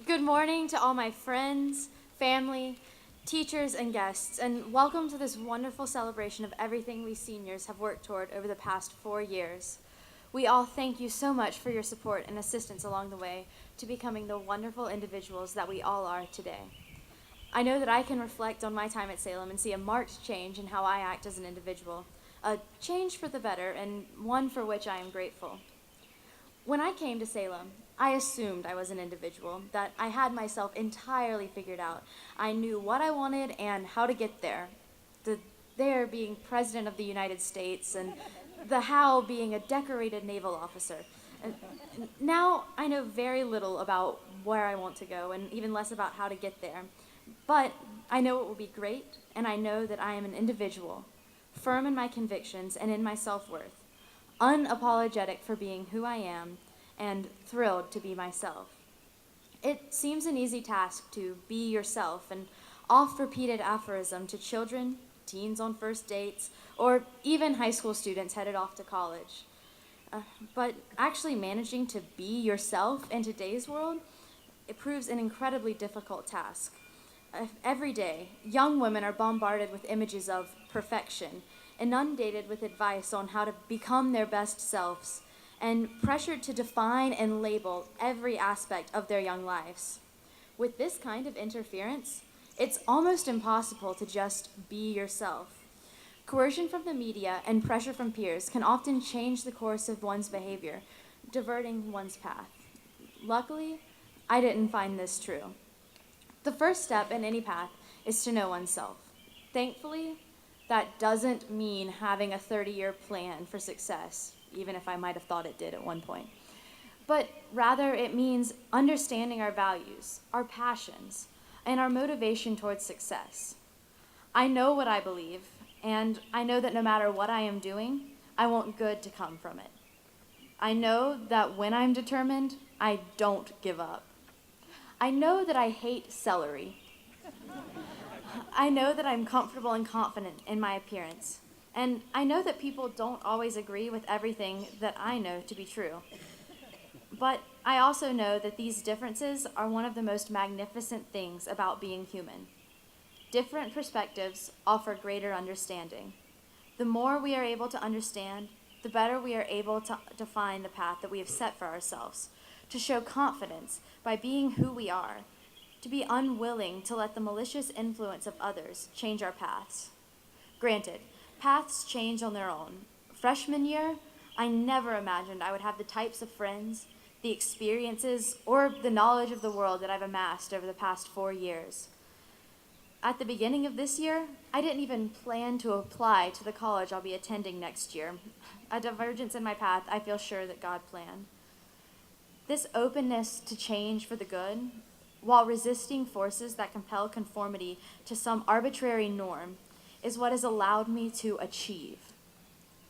Good morning to all my friends, family, teachers, and guests, and welcome to this wonderful celebration of everything we seniors have worked toward over the past 4 years. We all thank you so much for your support and assistance along the way to becoming the wonderful individuals that we all are today. I know that I can reflect on my time at Salem and see a marked change in how I act as an individual, a change for the better and one for which I am grateful. When I came to Salem, I assumed I was an individual, that I had myself entirely figured out. I knew what I wanted and how to get there. The there being President of the United States and the how being a decorated naval officer. And now I know very little about where I want to go and even less about how to get there. But I know it will be great, and I know that I am an individual, firm in my convictions and in my self-worth, unapologetic for being who I am, and thrilled to be myself. It seems an easy task to be yourself, an oft-repeated aphorism to children, teens on first dates, or even high school students headed off to college. But actually managing to be yourself in today's world, it proves an incredibly difficult task. Every day, young women are bombarded with images of perfection, inundated with advice on how to become their best selves, and pressured to define and label every aspect of their young lives. With this kind of interference, it's almost impossible to just be yourself. Coercion from the media and pressure from peers can often change the course of one's behavior, diverting one's path. Luckily, I didn't find this true. The first step in any path is to know oneself. Thankfully, that doesn't mean having a 30-year plan for success, even if I might have thought it did at one point. But rather, it means understanding our values, our passions, and our motivation towards success. I know what I believe, and I know that no matter what I am doing, I want good to come from it. I know that when I'm determined, I don't give up. I know that I hate celery. I know that I'm comfortable and confident in my appearance. And I know that people don't always agree with everything that I know to be true. But I also know that these differences are one of the most magnificent things about being human. Different perspectives offer greater understanding. The more we are able to understand, the better we are able to define the path that we have set for ourselves, to show confidence by being who we are, to be unwilling to let the malicious influence of others change our paths. Granted, paths change on their own. Freshman year, I never imagined I would have the types of friends, the experiences, or the knowledge of the world that I've amassed over the past 4 years. At the beginning of this year, I didn't even plan to apply to the college I'll be attending next year. A divergence in my path I feel sure that God planned. This openness to change for the good, while resisting forces that compel conformity to some arbitrary norm, is what has allowed me to achieve.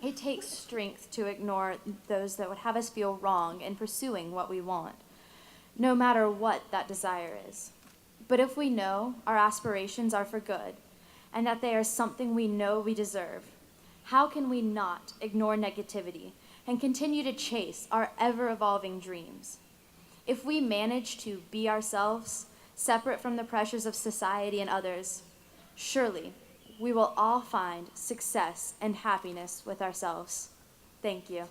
It takes strength to ignore those that would have us feel wrong in pursuing what we want, no matter what that desire is. But if we know our aspirations are for good, and that they are something we know we deserve, how can we not ignore negativity and continue to chase our ever-evolving dreams? If we manage to be ourselves, separate from the pressures of society and others, surely we will all find success and happiness with ourselves. Thank you.